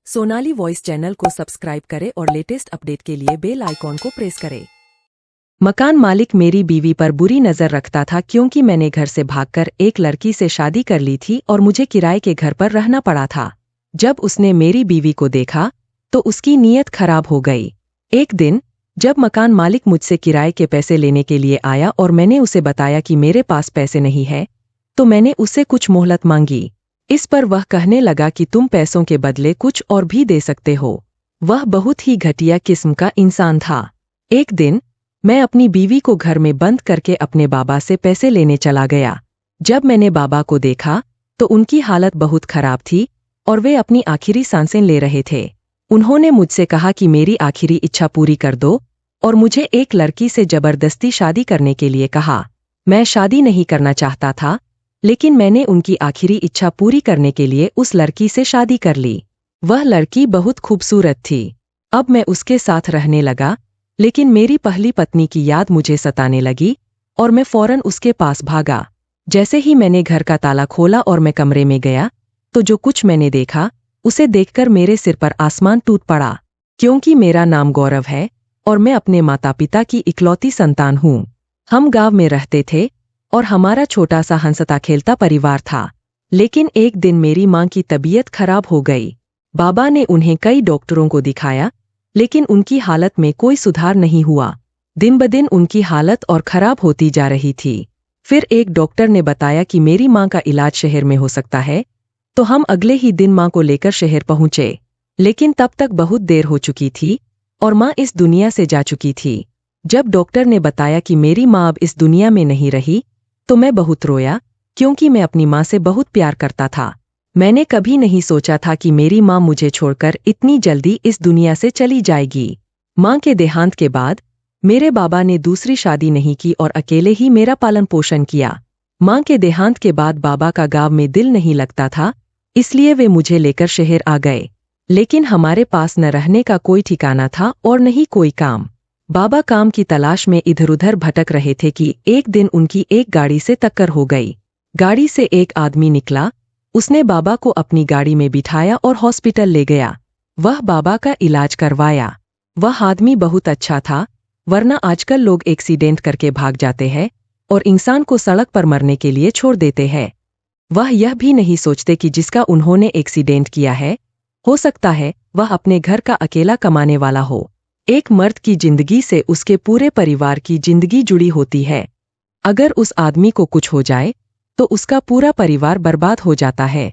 Sonali voice channel को subscribe करें और लेटेस्ट अपडेट के लिए बेल आइकॉन को प्रेस करें। मकान मालिक मेरी बीवी पर बुरी नजर रखता था क्योंकि मैंने घर से भागकर एक लड़की से शादी कर ली थी और मुझे किराए के घर पर रहना पड़ा था। जब उसने मेरी बीवी को देखा तो उसकी नीयत खराब हो गई। एक दिन जब मकान मालिक मुझसे किराए के पैसे लेने के लिए आया और मैंने उसे बताया कि मेरे पास पैसे नहीं है, तो मैंने उससे कुछ मोहलत मांगी। इस पर वह कहने लगा कि तुम पैसों के बदले कुछ और भी दे सकते हो। वह बहुत ही घटिया किस्म का इंसान था। एक दिन मैं अपनी बीवी को घर में बंद करके अपने बाबा से पैसे लेने चला गया। जब मैंने बाबा को देखा तो उनकी हालत बहुत खराब थी और वे अपनी आखिरी सांसें ले रहे थे। उन्होंने मुझसे कहा कि मेरी आखिरी इच्छा पूरी कर दो और मुझे एक लड़की से जबरदस्ती शादी करने के लिए कहा। मैं शादी नहीं करना चाहता था, लेकिन मैंने उनकी आखिरी इच्छा पूरी करने के लिए उस लड़की से शादी कर ली। वह लड़की बहुत खूबसूरत थी। अब मैं उसके साथ रहने लगा, लेकिन मेरी पहली पत्नी की याद मुझे सताने लगी और मैं फौरन उसके पास भागा। जैसे ही मैंने घर का ताला खोला और मैं कमरे में गया, तो जो कुछ मैंने देखा उसे देखकर मेरे सिर पर आसमान टूट पड़ा। क्योंकि मेरा नाम गौरव है और मैं अपने माता पिता की इकलौती संतान हूँ। हम गांव में रहते थे और हमारा छोटा सा हंसता खेलता परिवार था। लेकिन एक दिन मेरी मां की तबीयत खराब हो गई। बाबा ने उन्हें कई डॉक्टरों को दिखाया, लेकिन उनकी हालत में कोई सुधार नहीं हुआ। दिन ब दिन उनकी हालत और खराब होती जा रही थी। फिर एक डॉक्टर ने बताया कि मेरी मां का इलाज शहर में हो सकता है, तो हम अगले ही दिन मां को लेकर शहर पहुंचे। लेकिन तब तक बहुत देर हो चुकी थी और मां इस दुनिया से जा चुकी थी। जब डॉक्टर ने बताया कि मेरी मां अब इस दुनिया में नहीं रही, तो मैं बहुत रोया, क्योंकि मैं अपनी मां से बहुत प्यार करता था। मैंने कभी नहीं सोचा था कि मेरी मां मुझे छोड़कर इतनी जल्दी इस दुनिया से चली जाएगी। मां के देहांत के बाद मेरे बाबा ने दूसरी शादी नहीं की और अकेले ही मेरा पालन पोषण किया। मां के देहांत के बाद बाबा का गांव में दिल नहीं लगता था, इसलिए वे मुझे लेकर शहर आ गए। लेकिन हमारे पास न रहने का कोई ठिकाना था और न ही कोई काम। बाबा काम की तलाश में इधर उधर भटक रहे थे कि एक दिन उनकी एक गाड़ी से टक्कर हो गई। गाड़ी से एक आदमी निकला, उसने बाबा को अपनी गाड़ी में बिठाया और हॉस्पिटल ले गया। वह बाबा का इलाज करवाया। वह आदमी बहुत अच्छा था, वरना आजकल लोग एक्सीडेंट करके भाग जाते हैं और इंसान को सड़क पर मरने के लिए छोड़ देते हैं। वह यह भी नहीं सोचते कि जिसका उन्होंने एक्सीडेंट किया है, हो सकता है वह अपने घर का अकेला कमाने वाला हो। एक मर्द की जिंदगी से उसके पूरे परिवार की जिंदगी जुड़ी होती है। अगर उस आदमी को कुछ हो जाए तो उसका पूरा परिवार बर्बाद हो जाता है।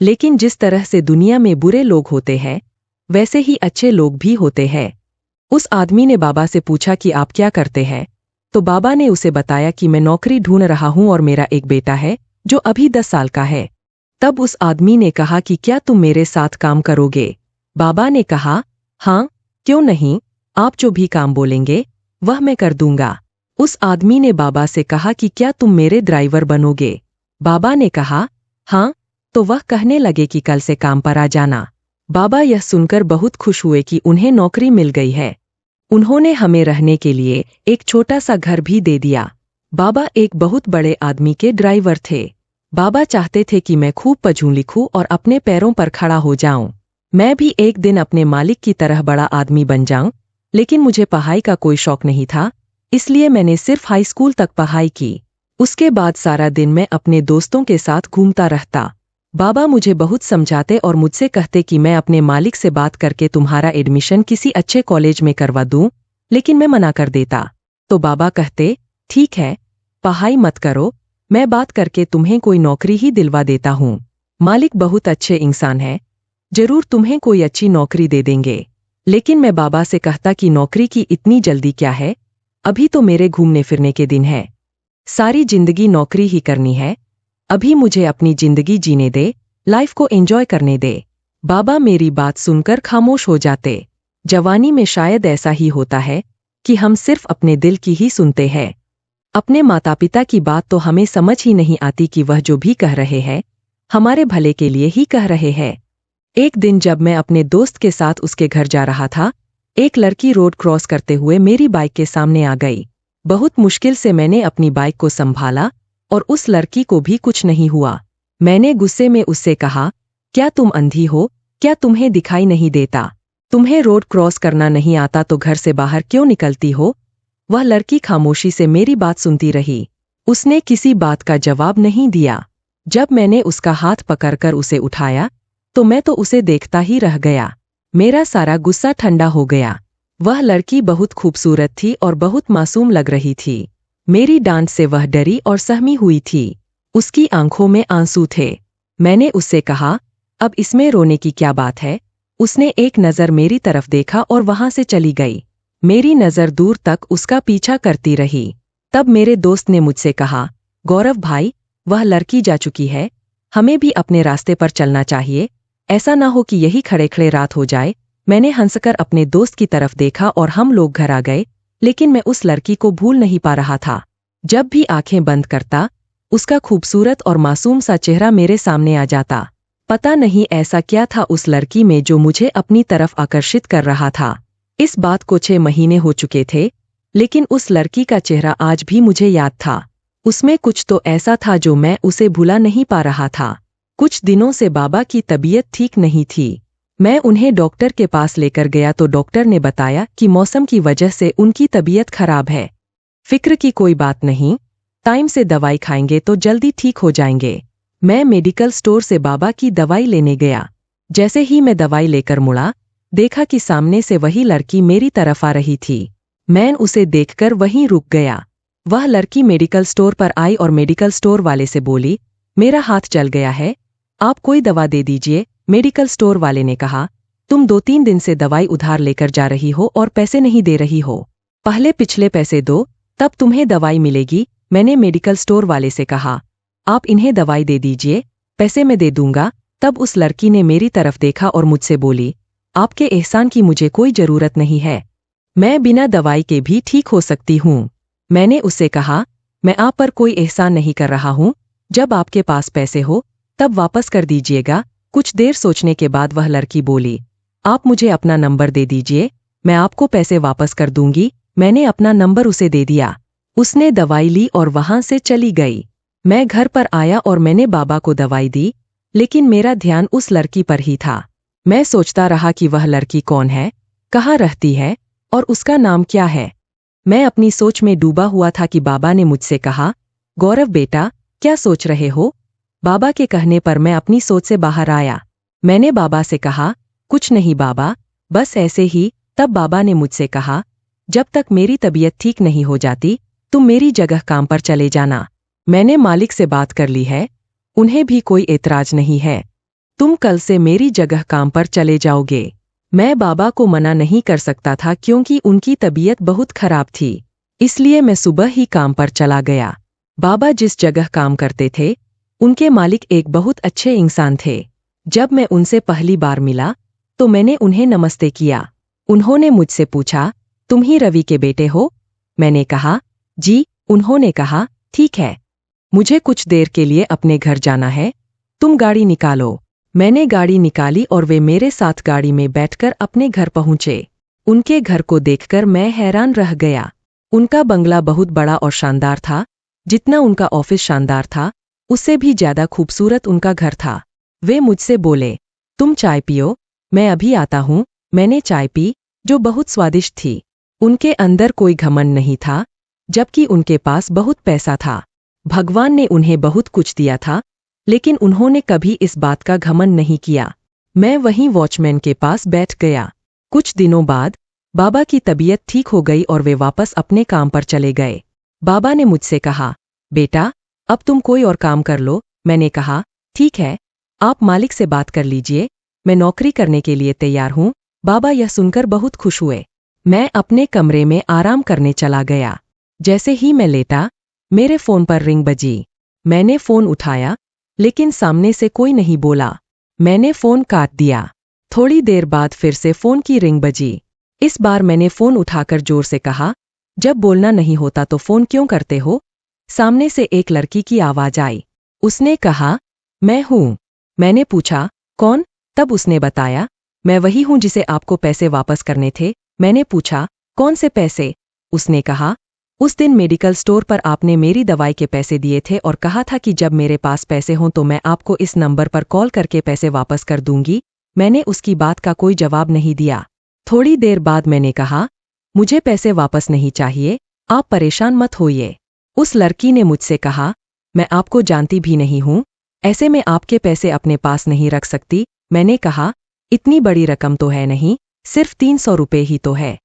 लेकिन जिस तरह से दुनिया में बुरे लोग होते हैं, वैसे ही अच्छे लोग भी होते हैं। उस आदमी ने बाबा से पूछा कि आप क्या करते हैं, तो बाबा ने उसे बताया कि मैं नौकरी ढूंढ रहा हूं और मेरा एक बेटा है जो अभी 10 साल का है। तब उस आदमी ने कहा कि क्या तुम मेरे साथ काम करोगे? बाबा ने कहा, हाँ, क्यों नहीं, आप जो भी काम बोलेंगे वह मैं कर दूंगा। उस आदमी ने बाबा से कहा कि क्या तुम मेरे ड्राइवर बनोगे? बाबा ने कहा, हाँ। तो वह कहने लगे कि कल से काम पर आ जाना। बाबा यह सुनकर बहुत खुश हुए कि उन्हें नौकरी मिल गई है। उन्होंने हमें रहने के लिए एक छोटा सा घर भी दे दिया। बाबा एक बहुत बड़े आदमी के ड्राइवर थे। बाबा चाहते थे कि मैं खूब पढ़ूं लिखूं और अपने पैरों पर खड़ा हो जाऊं। मैं भी एक दिन अपने मालिक की तरह बड़ा आदमी बन जाऊं, लेकिन मुझे पढ़ाई का कोई शौक नहीं था, इसलिए मैंने सिर्फ हाई स्कूल तक पढ़ाई की। उसके बाद सारा दिन मैं अपने दोस्तों के साथ घूमता रहता। बाबा मुझे बहुत समझाते और मुझसे कहते कि मैं अपने मालिक से बात करके तुम्हारा एडमिशन किसी अच्छे कॉलेज में करवा दूं, लेकिन मैं मना कर देता। तो बाबा कहते, ठीक है, पढ़ाई मत करो, मैं बात करके तुम्हें कोई नौकरी ही दिलवा देता हूँ। मालिक बहुत अच्छे इंसान है, जरूर तुम्हें कोई अच्छी नौकरी दे देंगे। लेकिन मैं बाबा से कहता कि नौकरी की इतनी जल्दी क्या है, अभी तो मेरे घूमने फिरने के दिन है। सारी जिंदगी नौकरी ही करनी है, अभी मुझे अपनी जिंदगी जीने दे, लाइफ को एंजॉय करने दे। बाबा मेरी बात सुनकर खामोश हो जाते। जवानी में शायद ऐसा ही होता है कि हम सिर्फ अपने दिल की ही सुनते हैं। अपने माता पिता की बात तो हमें समझ ही नहीं आती कि वह जो भी कह रहे हैं हमारे भले के लिए ही कह रहे हैं। एक दिन जब मैं अपने दोस्त के साथ उसके घर जा रहा था, एक लड़की रोड क्रॉस करते हुए मेरी बाइक के सामने आ गई। बहुत मुश्किल से मैंने अपनी बाइक को संभाला और उस लड़की को भी कुछ नहीं हुआ। मैंने गुस्से में उससे कहा, क्या तुम अंधी हो क्या तुम्हें दिखाई नहीं देता? तुम्हें रोड क्रॉस करना नहीं आता तो घर से बाहर क्यों निकलती हो? वह लड़की खामोशी से मेरी बात सुनती रही। उसने किसी बात का जवाब नहीं दिया। जब मैंने उसका हाथ पकड़कर उसे उठाया तो मैं तो उसे देखता ही रह गया। मेरा सारा गुस्सा ठंडा हो गया। वह लड़की बहुत खूबसूरत थी और बहुत मासूम लग रही थी। मेरी डांट से वह डरी और सहमी हुई थी। उसकी आंखों में आंसू थे। मैंने उससे कहा, अब इसमें रोने की क्या बात है? उसने एक नज़र मेरी तरफ देखा और वहां से चली गई। मेरी नज़र दूर तक उसका पीछा करती रही। तब मेरे दोस्त ने मुझसे कहा, गौरव भाई, वह लड़की जा चुकी है, हमें भी अपने रास्ते पर चलना चाहिए। ऐसा ना हो कि यही खड़े खड़े रात हो जाए। मैंने हंसकर अपने दोस्त की तरफ देखा और हम लोग घर आ गए, लेकिन मैं उस लड़की को भूल नहीं पा रहा था। जब भी आंखें बंद करता, उसका खूबसूरत और मासूम सा चेहरा मेरे सामने आ जाता। पता नहीं ऐसा क्या था उस लड़की में जो मुझे अपनी तरफ आकर्षित कर रहा था। इस बात को 6 महीने हो चुके थे, लेकिन उस लड़की का चेहरा आज भी मुझे याद था। उसमें कुछ तो ऐसा था जो मैं उसे भुला नहीं पा रहा था। कुछ दिनों से बाबा की तबीयत ठीक नहीं थी। मैं उन्हें डॉक्टर के पास लेकर गया तो डॉक्टर ने बताया कि मौसम की वजह से उनकी तबीयत खराब है। फिक्र की कोई बात नहीं, टाइम से दवाई खाएंगे तो जल्दी ठीक हो जाएंगे। मैं मेडिकल स्टोर से बाबा की दवाई लेने गया। जैसे ही मैं दवाई लेकर मुड़ा, देखा कि सामने से वही लड़की मेरी तरफ आ रही थी। मैं उसे देखकर वहीं रुक गया। वह लड़की मेडिकल स्टोर पर आई और मेडिकल स्टोर वाले से बोली, मेरा हाथ जल गया है, आप कोई दवा दे दीजिए। मेडिकल स्टोर वाले ने कहा, तुम 2-3 दिन से दवाई उधार लेकर जा रही हो और पैसे नहीं दे रही हो। पहले पिछले पैसे दो, तब तुम्हें दवाई मिलेगी। मैंने मेडिकल स्टोर वाले से कहा, आप इन्हें दवाई दे दीजिए, पैसे मैं दे दूंगा। तब उस लड़की ने मेरी तरफ देखा और मुझसे बोली, आपके एहसान की मुझे कोई जरूरत नहीं है, मैं बिना दवाई के भी ठीक हो सकती हूँ। मैंने उससे कहा, मैं आप पर कोई एहसान नहीं कर रहा हूँ, जब आपके पास पैसे हो तब वापस कर दीजिएगा। कुछ देर सोचने के बाद वह लड़की बोली, आप मुझे अपना नंबर दे दीजिए, मैं आपको पैसे वापस कर दूंगी। मैंने अपना नंबर उसे दे दिया। उसने दवाई ली और वहां से चली गई। मैं घर पर आया और मैंने बाबा को दवाई दी, लेकिन मेरा ध्यान उस लड़की पर ही था। मैं सोचता रहा कि वह लड़की कौन है, कहाँ रहती है और उसका नाम क्या है। मैं अपनी सोच में डूबा हुआ था कि बाबा ने मुझसे कहा, गौरव बेटा, क्या सोच रहे हो? बाबा के कहने पर मैं अपनी सोच से बाहर आया। मैंने बाबा से कहा, कुछ नहीं बाबा, बस ऐसे ही। तब बाबा ने मुझसे कहा, जब तक मेरी तबीयत ठीक नहीं हो जाती, तुम मेरी जगह काम पर चले जाना। मैंने मालिक से बात कर ली है, उन्हें भी कोई एतराज नहीं है। तुम कल से मेरी जगह काम पर चले जाओगे। मैं बाबा को मना नहीं कर सकता था क्योंकि उनकी तबीयत बहुत खराब थी, इसलिए मैं सुबह ही काम पर चला गया। बाबा जिस जगह काम करते थे, उनके मालिक एक बहुत अच्छे इंसान थे। जब मैं उनसे पहली बार मिला तो मैंने उन्हें नमस्ते किया। उन्होंने मुझसे पूछा, तुम ही रवि के बेटे हो? मैंने कहा, जी। उन्होंने कहा, ठीक है, मुझे कुछ देर के लिए अपने घर जाना है, तुम गाड़ी निकालो। मैंने गाड़ी निकाली और वे मेरे साथ गाड़ी में बैठकर अपने घर पहुंचे। उनके घर को देखकर मैं हैरान रह गया। उनका बंगला बहुत बड़ा और शानदार था। जितना उनका ऑफिस शानदार था, उससे भी ज्यादा खूबसूरत उनका घर था। वे मुझसे बोले, तुम चाय पियो, मैं अभी आता हूँ। मैंने चाय पी, जो बहुत स्वादिष्ट थी। उनके अंदर कोई घमंड नहीं था, जबकि उनके पास बहुत पैसा था। भगवान ने उन्हें बहुत कुछ दिया था, लेकिन उन्होंने कभी इस बात का घमंड नहीं किया। मैं वहीं वॉचमैन के पास बैठ गया। कुछ दिनों बाद बाबा की तबीयत ठीक हो गई और वे वापस अपने काम पर चले गए। बाबा ने मुझसे कहा, बेटा, अब तुम कोई और काम कर लो। मैंने कहा, ठीक है, आप मालिक से बात कर लीजिए, मैं नौकरी करने के लिए तैयार हूँ। बाबा यह सुनकर बहुत खुश हुए। मैं अपने कमरे में आराम करने चला गया। जैसे ही मैं लेटा, मेरे फोन पर रिंग बजी। मैंने फोन उठाया, लेकिन सामने से कोई नहीं बोला। मैंने फोन काट दिया। थोड़ी देर बाद फिर से फोन की रिंग बजी। इस बार मैंने फोन उठाकर जोर से कहा, जब बोलना नहीं होता तो फोन क्यों करते हो? सामने से एक लड़की की आवाज आई। उसने कहा, मैं हूं। मैंने पूछा, कौन? तब उसने बताया, मैं वही हूं जिसे आपको पैसे वापस करने थे। मैंने पूछा, कौन से पैसे? उसने कहा, उस दिन मेडिकल स्टोर पर आपने मेरी दवाई के पैसे दिए थे और कहा था कि जब मेरे पास पैसे हों तो मैं आपको इस नंबर पर कॉल करके पैसे वापस कर दूंगी। मैंने उसकी बात का कोई जवाब नहीं दिया। थोड़ी देर बाद मैंने कहा, मुझे पैसे वापस नहीं चाहिए, आप परेशान मत होइए। उस लड़की ने मुझसे कहा, मैं आपको जानती भी नहीं हूं, ऐसे में आपके पैसे अपने पास नहीं रख सकती। मैंने कहा, इतनी बड़ी रकम तो है नहीं, सिर्फ 300 रुपए ही तो है।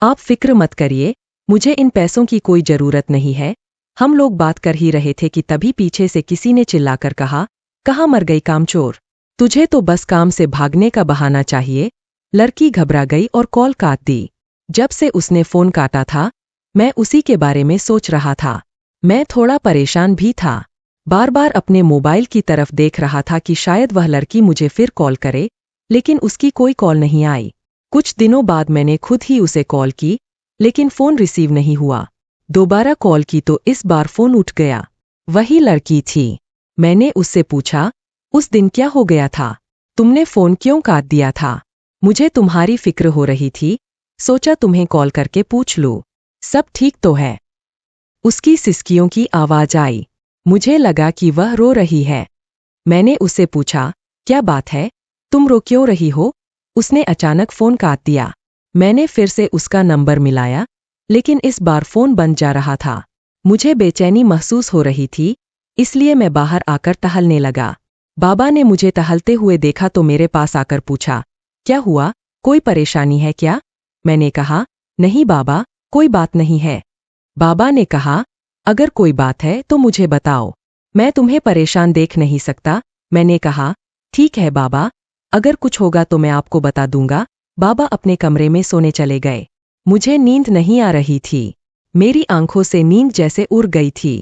आप फिक्र मत करिए, मुझे इन पैसों की कोई जरूरत नहीं है। हम लोग बात कर ही रहे थे कि तभी पीछे से किसी ने चिल्लाकर कहा, कहाँ मर गई कामचोर, तुझे तो बस काम से भागने का बहाना चाहिए। लड़की घबरा गई और कॉल काट दी। जब से उसने फोन काटा था, मैं उसी के बारे में सोच रहा था। मैं थोड़ा परेशान भी था, बार बार अपने मोबाइल की तरफ देख रहा था कि शायद वह लड़की मुझे फिर कॉल करे, लेकिन उसकी कोई कॉल नहीं आई। कुछ दिनों बाद मैंने खुद ही उसे कॉल की, लेकिन फोन रिसीव नहीं हुआ। दोबारा कॉल की तो इस बार फोन उठ गया। वही लड़की थी। मैंने उससे पूछा, उस दिन क्या हो गया था, तुमने फोन क्यों काट दिया था? मुझे तुम्हारी फिक्र हो रही थी, सोचा तुम्हें कॉल करके पूछ लूं, सब ठीक तो है। उसकी सिसकियों की आवाज आई। मुझे लगा कि वह रो रही है। मैंने उससे पूछा, क्या बात है, तुम रो क्यों रही हो? उसने अचानक फोन काट दिया। मैंने फिर से उसका नंबर मिलाया, लेकिन इस बार फोन बंद जा रहा था। मुझे बेचैनी महसूस हो रही थी, इसलिए मैं बाहर आकर टहलने लगा। बाबा ने मुझे टहलते हुए देखा तो मेरे पास आकर पूछा, क्या हुआ, कोई परेशानी है क्या? मैंने कहा, नहीं बाबा, कोई बात नहीं है। बाबा ने कहा, अगर कोई बात है तो मुझे बताओ, मैं तुम्हें परेशान देख नहीं सकता। मैंने कहा, ठीक है बाबा, अगर कुछ होगा तो मैं आपको बता दूंगा। बाबा अपने कमरे में सोने चले गए। मुझे नींद नहीं आ रही थी, मेरी आंखों से नींद जैसे उड़ गई थी।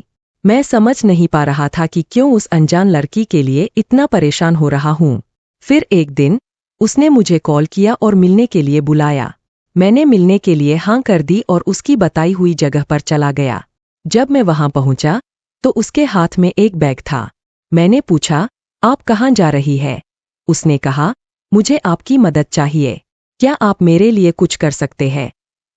मैं समझ नहीं पा रहा था कि क्यों उस अनजान लड़की के लिए इतना परेशान हो रहा हूं। फिर एक दिन उसने मुझे कॉल किया और मिलने के लिए बुलाया। मैंने मिलने के लिए हाँ कर दी और उसकी बताई हुई जगह पर चला गया। जब मैं वहां पहुंचा तो उसके हाथ में एक बैग था। मैंने पूछा, आप कहाँ जा रही है? उसने कहा, मुझे आपकी मदद चाहिए, क्या आप मेरे लिए कुछ कर सकते हैं?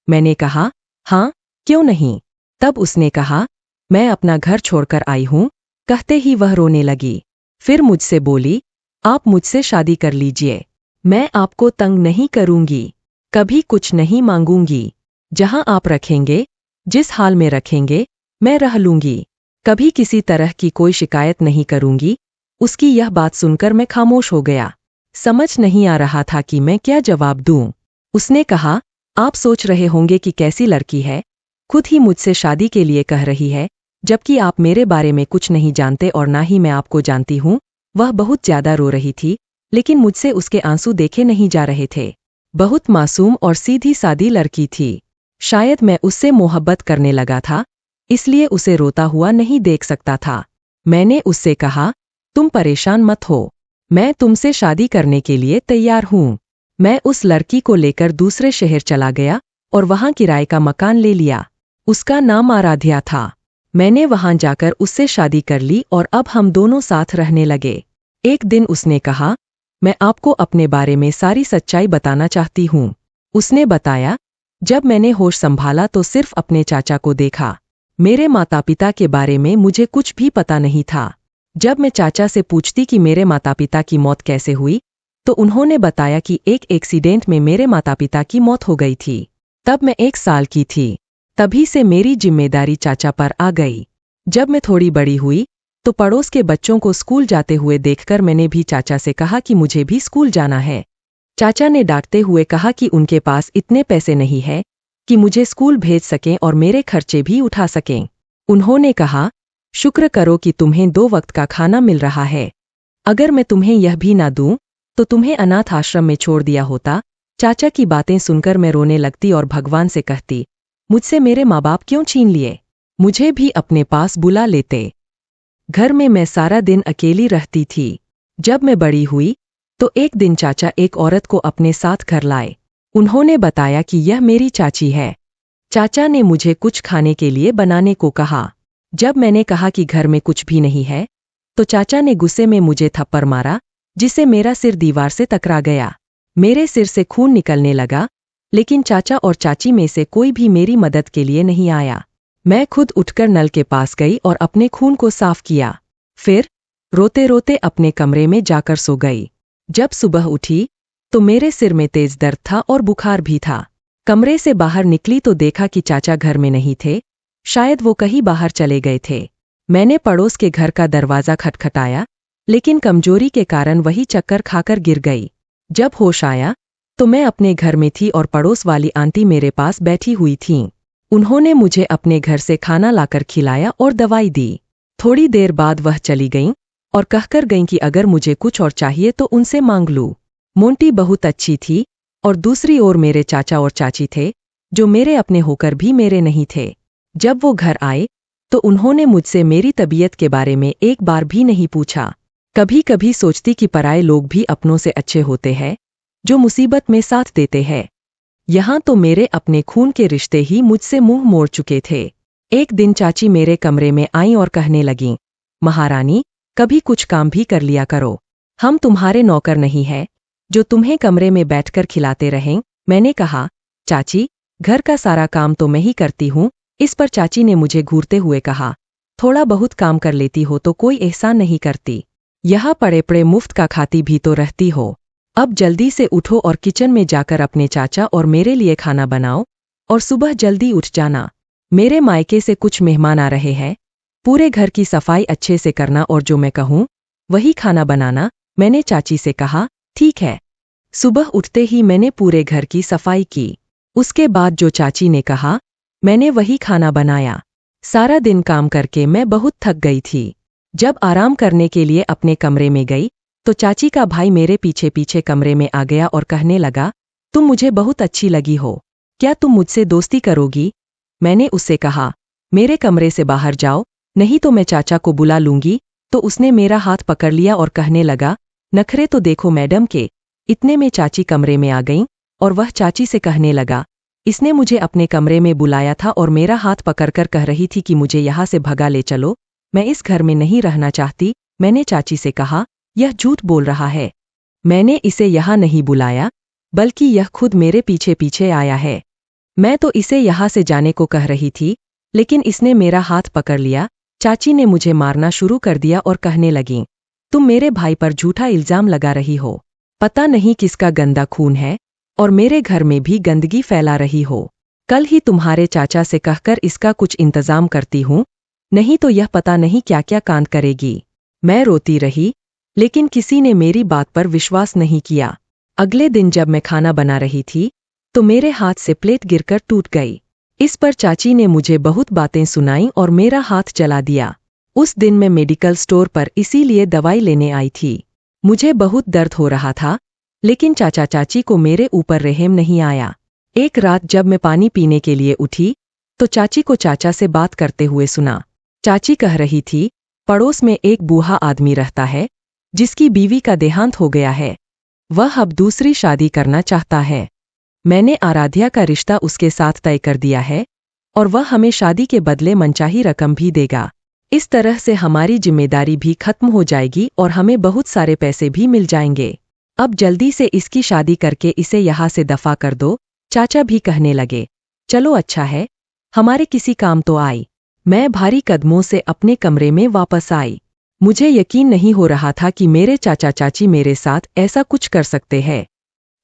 मैंने कहा, हाँ, क्यों नहीं। तब उसने कहा, मैं अपना घर छोड़कर आई हूं। कहते ही वह रोने लगी। फिर मुझसे बोली, आप मुझसे शादी कर लीजिए, मैं आपको तंग नहीं करूंगी, कभी कुछ नहीं मांगूंगी, जहां आप रखेंगे, जिस हाल में रखेंगे, मैं रह लूंगी, कभी किसी तरह की कोई शिकायत नहीं करूंगी। उसकी यह बात सुनकर मैं खामोश हो गया। समझ नहीं आ रहा था कि मैं क्या जवाब दूं। उसने कहा, आप सोच रहे होंगे कि कैसी लड़की है, खुद ही मुझसे शादी के लिए कह रही है, जबकि आप मेरे बारे में कुछ नहीं जानते और ना ही मैं आपको जानती हूं। वह बहुत ज्यादा रो रही थी, लेकिन मुझसे उसके आंसू देखे नहीं जा रहे थे। बहुत मासूम और सीधी सादी लड़की थी। शायद मैं उससे मोहब्बत करने लगा था, इसलिए उसे रोता हुआ नहीं देख सकता था। मैंने उससे कहा, तुम परेशान मत हो, मैं तुमसे शादी करने के लिए तैयार हूं। मैं उस लड़की को लेकर दूसरे शहर चला गया और वहां किराए का मकान ले लिया। उसका नाम आराध्या था। मैंने वहां जाकर उससे शादी कर ली और अब हम दोनों साथ रहने लगे। एक दिन उसने कहा, मैं आपको अपने बारे में सारी सच्चाई बताना चाहती हूं। उसने बताया, जब मैंने होश संभाला तो सिर्फ अपने चाचा को देखा। मेरे माता पिता के बारे में मुझे कुछ भी पता नहीं था। जब मैं चाचा से पूछती कि मेरे माता पिता की मौत कैसे हुई, तो उन्होंने बताया कि एक एक्सीडेंट में मेरे माता पिता की मौत हो गई थी। तब मैं 1 साल की थी। तभी से मेरी जिम्मेदारी चाचा पर आ गई। जब मैं थोड़ी बड़ी हुई तो पड़ोस के बच्चों को स्कूल जाते हुए देखकर मैंने भी चाचा से कहा कि मुझे भी स्कूल जाना है। चाचा ने डांटते हुए कहा कि उनके पास इतने पैसे नहीं है कि मुझे स्कूल भेज सकें और मेरे खर्चे भी उठा सकें। उन्होंने कहा, शुक्र करो कि तुम्हें 2 वक्त का खाना मिल रहा है। अगर मैं तुम्हें यह भी ना दूं तो तुम्हें अनाथ आश्रम में छोड़ दिया होता। चाचा की बातें सुनकर मैं रोने लगती और भगवान से कहती, मुझसे मेरे माँ बाप क्यों छीन लिए, मुझे भी अपने पास बुला लेते। घर में मैं सारा दिन अकेली रहती थी। जब मैं बड़ी हुई तो एक दिन चाचा एक औरत को अपने साथ घर लाए। उन्होंने बताया कि यह मेरी चाची है। चाचा ने मुझे कुछ खाने के लिए बनाने को कहा। जब मैंने कहा कि घर में कुछ भी नहीं है, तो चाचा ने गुस्से में मुझे थप्पड़ मारा, जिससे मेरा सिर दीवार से टकरा गया। मेरे सिर से खून निकलने लगा, लेकिन चाचा और चाची में से कोई भी मेरी मदद के लिए नहीं आया। मैं खुद उठकर नल के पास गई और अपने खून को साफ किया। फिर रोते रोते अपने कमरे में जाकर सो गई। जब सुबह उठी तो मेरे सिर में तेज दर्द था और बुखार भी था। कमरे से बाहर निकली तो देखा कि चाचा घर में नहीं थे, शायद वो कहीं बाहर चले गए थे। मैंने पड़ोस के घर का दरवाजा खटखटाया, लेकिन कमजोरी के कारण वही चक्कर खाकर गिर गई। जब होश आया तो मैं अपने घर में थी और पड़ोस वाली आंटी मेरे पास बैठी हुई थीं। उन्होंने मुझे अपने घर से खाना लाकर खिलाया और दवाई दी। थोड़ी देर बाद वह चली गईं और कहकर गईं कि अगर मुझे कुछ और चाहिए तो उनसे मांग लूं। मोंटी बहुत अच्छी थी और दूसरी ओर मेरे चाचा और चाची थे, जो मेरे अपने होकर भी मेरे नहीं थे। जब वो घर आए तो उन्होंने मुझसे मेरी तबीयत के बारे में एक बार भी नहीं पूछा। कभी कभी सोचती कि पराये लोग भी अपनों से अच्छे होते हैं, जो मुसीबत में साथ देते हैं। यहाँ तो मेरे अपने खून के रिश्ते ही मुझसे मुंह मोड़ चुके थे। एक दिन चाची मेरे कमरे में आईं और कहने लगीं, महारानी, कभी कुछ काम भी कर लिया करो। हम तुम्हारे नौकर नहीं हैं, जो तुम्हें कमरे में बैठकर खिलाते रहें। मैंने कहा, चाची, घर का सारा काम तो मैं ही करती हूँ। इस पर चाची ने मुझे घूरते हुए कहा, थोड़ा बहुत काम कर लेती हो तो कोई एहसान नहीं करती। यहाँ पड़े पड़े मुफ्त का खाती भी तो रहती हो। अब जल्दी से उठो और किचन में जाकर अपने चाचा और मेरे लिए खाना बनाओ और सुबह जल्दी उठ जाना। मेरे मायके से कुछ मेहमान आ रहे हैं। पूरे घर की सफाई अच्छे से करना और जो मैं कहूँ वही खाना बनाना। मैंने चाची से कहा, ठीक है। सुबह उठते ही मैंने पूरे घर की सफाई की। उसके बाद जो चाची ने कहा, मैंने वही खाना बनाया। सारा दिन काम करके मैं बहुत थक गई थी। जब आराम करने के लिए अपने कमरे में गई तो चाची का भाई मेरे पीछे पीछे कमरे में आ गया और कहने लगा, तुम मुझे बहुत अच्छी लगी हो, क्या तुम मुझसे दोस्ती करोगी? मैंने उससे कहा, मेरे कमरे से बाहर जाओ, नहीं तो मैं चाचा को बुला लूंगी। तो उसने मेरा हाथ पकड़ लिया और कहने लगा, नखरे तो देखो मैडम के। इतने में चाची कमरे में आ गईं और वह चाची से कहने लगा, इसने मुझे अपने कमरे में बुलाया था और मेरा हाथ पकड़कर कह रही थी कि मुझे यहाँ से भगा ले चलो, मैं इस घर में नहीं रहना चाहती। मैंने चाची से कहा, यह झूठ बोल रहा है, मैंने इसे यहाँ नहीं बुलाया, बल्कि यह खुद मेरे पीछे पीछे आया है। मैं तो इसे यहाँ से जाने को कह रही थी, लेकिन इसने मेरा हाथ पकड़ लिया। चाची ने मुझे मारना शुरू कर दिया और कहने लगीं, तुम मेरे भाई पर झूठा इल्जाम लगा रही हो, पता नहीं किसका गंदा खून है और मेरे घर में भी गंदगी फैला रही हो। कल ही तुम्हारे चाचा से कहकर इसका कुछ इंतजाम करती हूँ, नहीं तो यह पता नहीं क्या क्या कांड करेगी। मैं रोती रही, लेकिन किसी ने मेरी बात पर विश्वास नहीं किया। अगले दिन जब मैं खाना बना रही थी तो मेरे हाथ से प्लेट गिरकर टूट गई। इस पर चाची ने मुझे बहुत बातें सुनाई और मेरा हाथ जला दिया। उस दिन मैं मेडिकल स्टोर पर इसीलिए दवाई लेने आई थी। मुझे बहुत दर्द हो रहा था, लेकिन चाचा चाची को मेरे ऊपर रहम नहीं आया। एक रात जब मैं पानी पीने के लिए उठी तो चाची को चाचा से बात करते हुए सुना। चाची कह रही थी, पड़ोस में एक बूढ़ा आदमी रहता है जिसकी बीवी का देहांत हो गया है। वह अब दूसरी शादी करना चाहता है। मैंने आराध्या का रिश्ता उसके साथ तय कर दिया है और वह हमें शादी के बदले मनचाही रकम भी देगा। इस तरह से हमारी जिम्मेदारी भी खत्म हो जाएगी और हमें बहुत सारे पैसे भी मिल जाएंगे। अब जल्दी से इसकी शादी करके इसे यहाँ से दफा कर दो। चाचा भी कहने लगे, चलो अच्छा है, हमारे किसी काम तो आई। मैं भारी कदमों से अपने कमरे में वापस आई। मुझे यकीन नहीं हो रहा था कि मेरे चाचा चाची मेरे साथ ऐसा कुछ कर सकते हैं।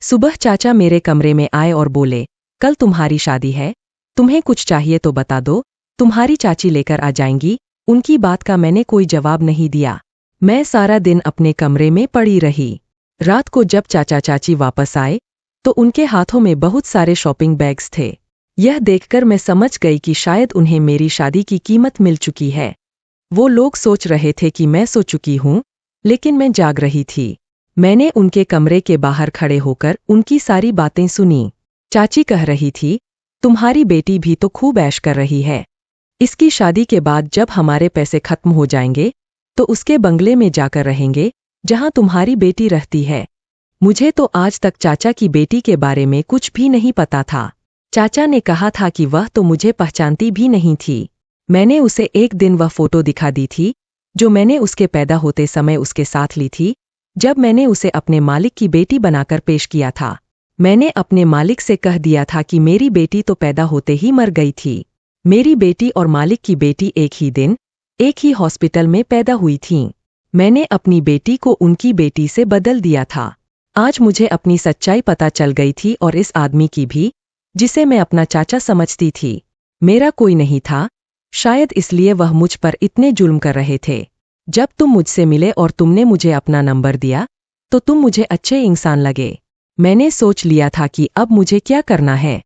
सुबह चाचा मेरे कमरे में आए और बोले, कल तुम्हारी शादी है, तुम्हें कुछ चाहिए तो बता दो, तुम्हारी चाची लेकर आ जाएंगी। उनकी बात का मैंने कोई जवाब नहीं दिया। मैं सारा दिन अपने कमरे में पड़ी रही। रात को जब चाचा चाची वापस आए तो उनके हाथों में बहुत सारे शॉपिंग बैग्स थे। यह देखकर मैं समझ गई कि शायद उन्हें मेरी शादी की कीमत मिल चुकी है। वो लोग सोच रहे थे कि मैं सो चुकी हूँ, लेकिन मैं जाग रही थी। मैंने उनके कमरे के बाहर खड़े होकर उनकी सारी बातें सुनी। चाची कह रही थी, तुम्हारी बेटी भी तो खूब ऐश कर रही है। इसकी शादी के बाद जब हमारे पैसे खत्म हो जाएंगे तो उसके बंगले में जाकर रहेंगे जहां तुम्हारी बेटी रहती है। मुझे तो आज तक चाचा की बेटी के बारे में कुछ भी नहीं पता था। चाचा ने कहा था कि वह तो मुझे पहचानती भी नहीं थी। मैंने उसे एक दिन वह फोटो दिखा दी थी जो मैंने उसके पैदा होते समय उसके साथ ली थी, जब मैंने उसे अपने मालिक की बेटी बनाकर पेश किया था। मैंने अपने मालिक से कह दिया था कि मेरी बेटी तो पैदा होते ही मर गई थी। मेरी बेटी और मालिक की बेटी एक ही दिन एक ही हॉस्पिटल में पैदा हुई थीं। मैंने अपनी बेटी को उनकी बेटी से बदल दिया था। आज मुझे अपनी सच्चाई पता चल गई थी और इस आदमी की भी, जिसे मैं अपना चाचा समझती थी, मेरा कोई नहीं था। शायद इसलिए वह मुझ पर इतने जुल्म कर रहे थे। जब तुम मुझसे मिले और तुमने मुझे अपना नंबर दिया तो तुम मुझे अच्छे इंसान लगे। मैंने सोच लिया था कि अब मुझे क्या करना है।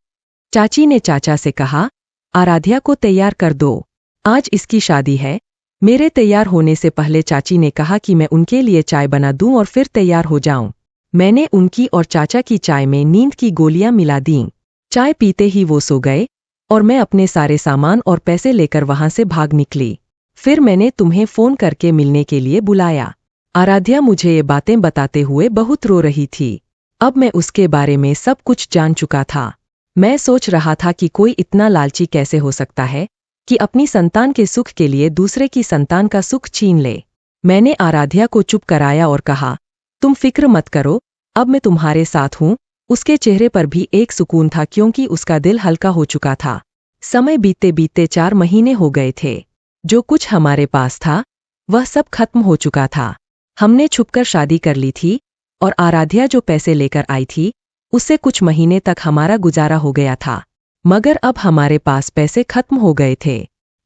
चाची ने चाचा से कहा, आराध्या को तैयार कर दो, आज इसकी शादी है। मेरे तैयार होने से पहले चाची ने कहा कि मैं उनके लिए चाय बना दूं और फिर तैयार हो जाऊं। मैंने उनकी और चाचा की चाय में नींद की गोलियां मिला दीं। चाय पीते ही वो सो गए और मैं अपने सारे सामान और पैसे लेकर वहां से भाग निकली। फिर मैंने तुम्हें फोन करके मिलने के लिए बुलाया। आराध्या मुझे ये बातें बताते हुए बहुत रो रही थी। अब मैं उसके बारे में सब कुछ जान चुका था। मैं सोच रहा था कि कोई इतना लालची कैसे हो सकता है कि अपनी संतान के सुख के लिए दूसरे की संतान का सुख छीन ले। मैंने आराध्या को चुप कराया और कहा, तुम फिक्र मत करो, अब मैं तुम्हारे साथ हूं। उसके चेहरे पर भी एक सुकून था क्योंकि उसका दिल हल्का हो चुका था। समय बीतते बीतते 4 महीने हो गए थे। जो कुछ हमारे पास था वह सब खत्म हो चुका था। हमने छुपकर शादी कर ली थी और आराध्या जो पैसे लेकर आई थी उससे कुछ महीने तक हमारा गुजारा हो गया था। मगर अब हमारे पास पैसे खत्म हो गए थे।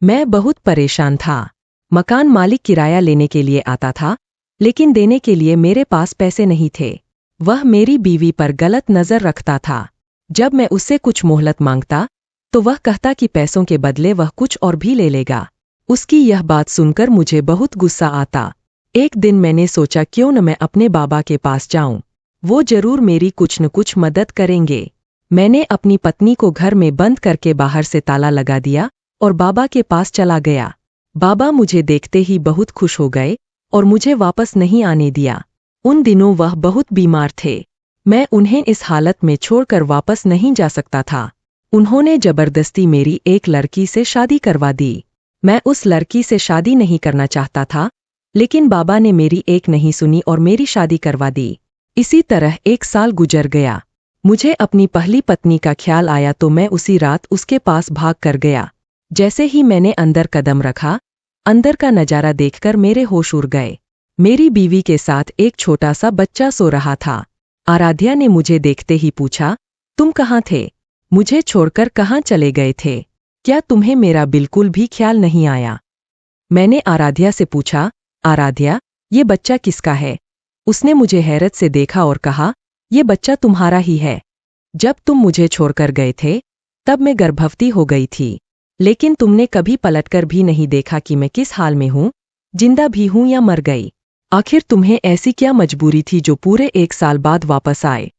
मैं बहुत परेशान था। मकान मालिक किराया लेने के लिए आता था, लेकिन देने के लिए मेरे पास पैसे नहीं थे। वह मेरी बीवी पर गलत नजर रखता था। जब मैं उससे कुछ मोहलत मांगता तो वह कहता कि पैसों के बदले वह कुछ और भी ले लेगा। उसकी यह बात सुनकर मुझे बहुत गुस्सा आता। एक दिन मैंने सोचा क्यों न मैं अपने बाबा के पास जाऊं, वो जरूर मेरी कुछ न कुछ मदद करेंगे। मैंने अपनी पत्नी को घर में बंद करके बाहर से ताला लगा दिया और बाबा के पास चला गया। बाबा मुझे देखते ही बहुत खुश हो गए और मुझे वापस नहीं आने दिया। उन दिनों वह बहुत बीमार थे। मैं उन्हें इस हालत में छोड़कर वापस नहीं जा सकता था। उन्होंने जबरदस्ती मेरी एक लड़की से शादी करवा दी। मैं उस लड़की से शादी नहीं करना चाहता था, लेकिन बाबा ने मेरी एक नहीं सुनी और मेरी शादी करवा दी। इसी तरह 1 साल गुजर गया। मुझे अपनी पहली पत्नी का ख्याल आया तो मैं उसी रात उसके पास भाग कर गया। जैसे ही मैंने अंदर कदम रखा, अंदर का नजारा देखकर मेरे होश उड़ गए। मेरी बीवी के साथ एक छोटा सा बच्चा सो रहा था। आराध्या ने मुझे देखते ही पूछा, तुम कहाँ थे? मुझे छोड़कर कहाँ चले गए थे? क्या तुम्हें मेरा बिल्कुल भी ख्याल नहीं आया? मैंने आराध्या से पूछा, आराध्या, ये बच्चा किसका है? उसने मुझे हैरत से देखा और कहा, ये बच्चा तुम्हारा ही है। जब तुम मुझे छोड़कर गए थे तब मैं गर्भवती हो गई थी, लेकिन तुमने कभी पलटकर भी नहीं देखा कि मैं किस हाल में हूँ, जिंदा भी हूँ या मर गई। आखिर तुम्हें ऐसी क्या मजबूरी थी जो पूरे 1 साल बाद वापस आए?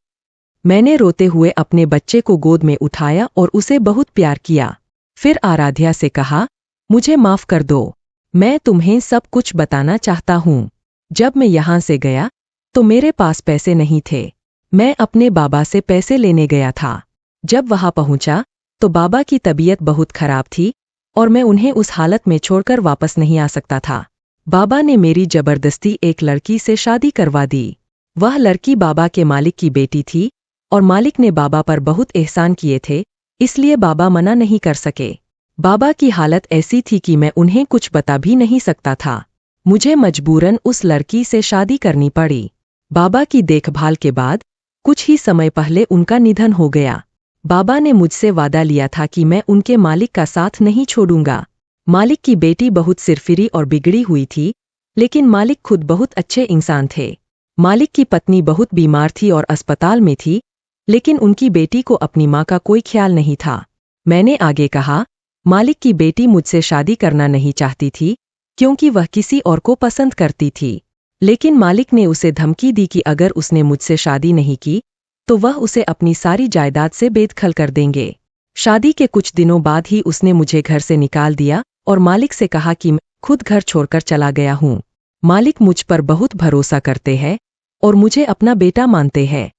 मैंने रोते हुए अपने बच्चे को गोद में उठाया और उसे बहुत प्यार किया। फिर आराध्या से कहा, मुझे माफ कर दो, मैं तुम्हें सब कुछ बताना चाहता हूँ। जब मैं यहाँ से गया तो मेरे पास पैसे नहीं थे। मैं अपने बाबा से पैसे लेने गया था। जब वहाँ पहुँचा तो बाबा की तबीयत बहुत खराब थी और मैं उन्हें उस हालत में छोड़कर वापस नहीं आ सकता था। बाबा ने मेरी जबरदस्ती एक लड़की से शादी करवा दी। वह लड़की बाबा के मालिक की बेटी थी और मालिक ने बाबा पर बहुत एहसान किए थे, इसलिए बाबा मना नहीं कर सके। बाबा की हालत ऐसी थी कि मैं उन्हें कुछ बता भी नहीं सकता था। मुझे मजबूरन उस लड़की से शादी करनी पड़ी। बाबा की देखभाल के बाद कुछ ही समय पहले उनका निधन हो गया। बाबा ने मुझसे वादा लिया था कि मैं उनके मालिक का साथ नहीं छोड़ूंगा। मालिक की बेटी बहुत सिरफिरी और बिगड़ी हुई थी, लेकिन मालिक खुद बहुत अच्छे इंसान थे। मालिक की पत्नी बहुत बीमार थी और अस्पताल में थी, लेकिन उनकी बेटी को अपनी माँ का कोई ख्याल नहीं था। मैंने आगे कहा, मालिक की बेटी मुझसे शादी करना नहीं चाहती थी क्योंकि वह किसी और को पसंद करती थी, लेकिन मालिक ने उसे धमकी दी कि अगर उसने मुझसे शादी नहीं की तो वह उसे अपनी सारी जायदाद से बेदखल कर देंगे। शादी के कुछ दिनों बाद ही उसने मुझे घर से निकाल दिया और मालिक से कहा कि मैं खुद घर छोड़कर चला गया हूँ। मालिक मुझ पर बहुत भरोसा करते हैं और मुझे अपना बेटा मानते हैं।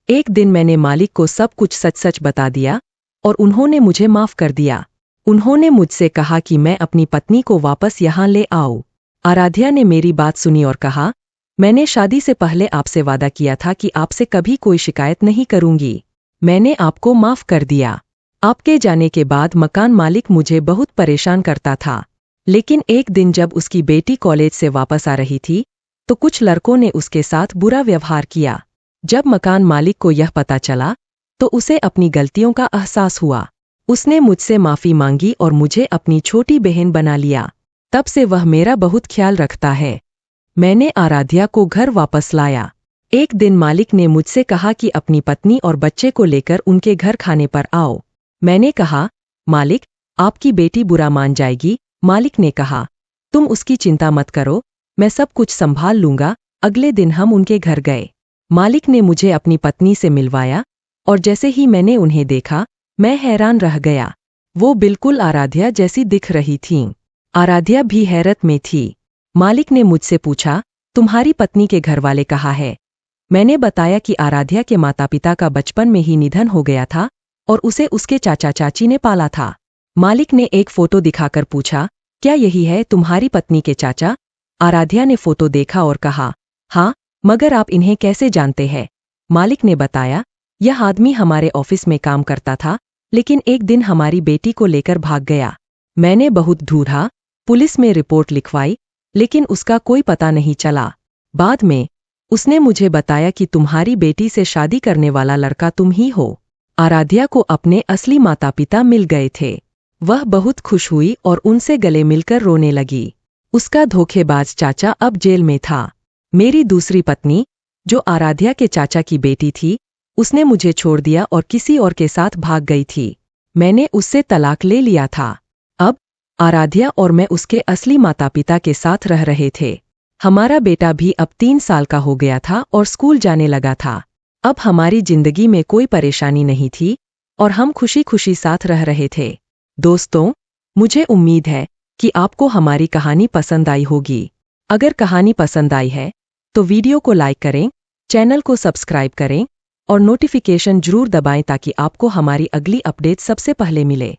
एक दिन मैंने मालिक को सब कुछ सच सच बता दिया और उन्होंने मुझे माफ कर दिया। उन्होंने मुझसे कहा कि मैं अपनी पत्नी को वापस यहाँ ले आऊं। आराध्या ने मेरी बात सुनी और कहा, मैंने शादी से पहले आपसे वादा किया था कि आपसे कभी कोई शिकायत नहीं करूंगी। मैंने आपको माफ कर दिया। आपके जाने के बाद मकान मालिक मुझे बहुत परेशान करता था। लेकिन एक दिन जब उसकी बेटी कॉलेज से वापस आ रही थी तो कुछ लड़कों ने उसके साथ बुरा व्यवहार किया। जब मकान मालिक को यह पता चला तो उसे अपनी गलतियों का एहसास हुआ। उसने मुझसे माफी मांगी और मुझे अपनी छोटी बहन बना लिया। तब से वह मेरा बहुत ख्याल रखता है। मैंने आराध्या को घर वापस लाया। एक दिन मालिक ने मुझसे कहा कि अपनी पत्नी और बच्चे को लेकर उनके घर खाने पर आओ। मैंने कहा, मालिक, आपकी बेटी बुरा मान जाएगी। मालिक ने कहा, तुम उसकी चिंता मत करो, मैं सब कुछ संभाल लूंगा। अगले दिन हम उनके घर गए। मालिक ने मुझे अपनी पत्नी से मिलवाया और जैसे ही मैंने उन्हें देखा मैं हैरान रह गया। वो बिल्कुल आराध्या जैसी दिख रही थीं। आराध्या भी हैरत में थी। मालिक ने मुझसे पूछा, तुम्हारी पत्नी के घरवाले कहाँ है? मैंने बताया कि आराध्या के माता पिता का बचपन में ही निधन हो गया था और उसे उसके चाचा चाची ने पाला था। मालिक ने एक फोटो दिखाकर पूछा, क्या यही है तुम्हारी पत्नी के चाचा? आराध्या ने फोटो देखा और कहा, हाँ, मगर आप इन्हें कैसे जानते हैं? मालिक ने बताया, यह आदमी हमारे ऑफिस में काम करता था, लेकिन एक दिन हमारी बेटी को लेकर भाग गया। मैंने बहुत ढूंढा, पुलिस में रिपोर्ट लिखवाई, लेकिन उसका कोई पता नहीं चला। बाद में उसने मुझे बताया कि तुम्हारी बेटी से शादी करने वाला लड़का तुम ही हो। आराध्या को अपने असली माता पिता मिल गए थे। वह बहुत खुश हुई और उनसे गले मिलकर रोने लगी। उसका धोखेबाज चाचा अब जेल में था। मेरी दूसरी पत्नी, जो आराध्या के चाचा की बेटी थी, उसने मुझे छोड़ दिया और किसी और के साथ भाग गई थी। मैंने उससे तलाक ले लिया था। अब आराध्या और मैं उसके असली माता पिता के साथ रह रहे थे। हमारा बेटा भी अब 3 साल का हो गया था और स्कूल जाने लगा था। अब हमारी जिंदगी में कोई परेशानी नहीं थी और हम खुशी खुशी साथ रह रहे थे। दोस्तों, मुझे उम्मीद है कि आपको हमारी कहानी पसंद आई होगी। अगर कहानी पसंद आई है तो वीडियो को लाइक करें, चैनल को सब्सक्राइब करें और नोटिफिकेशन जरूर दबाएं ताकि आपको हमारी अगली अपडेट सबसे पहले मिले।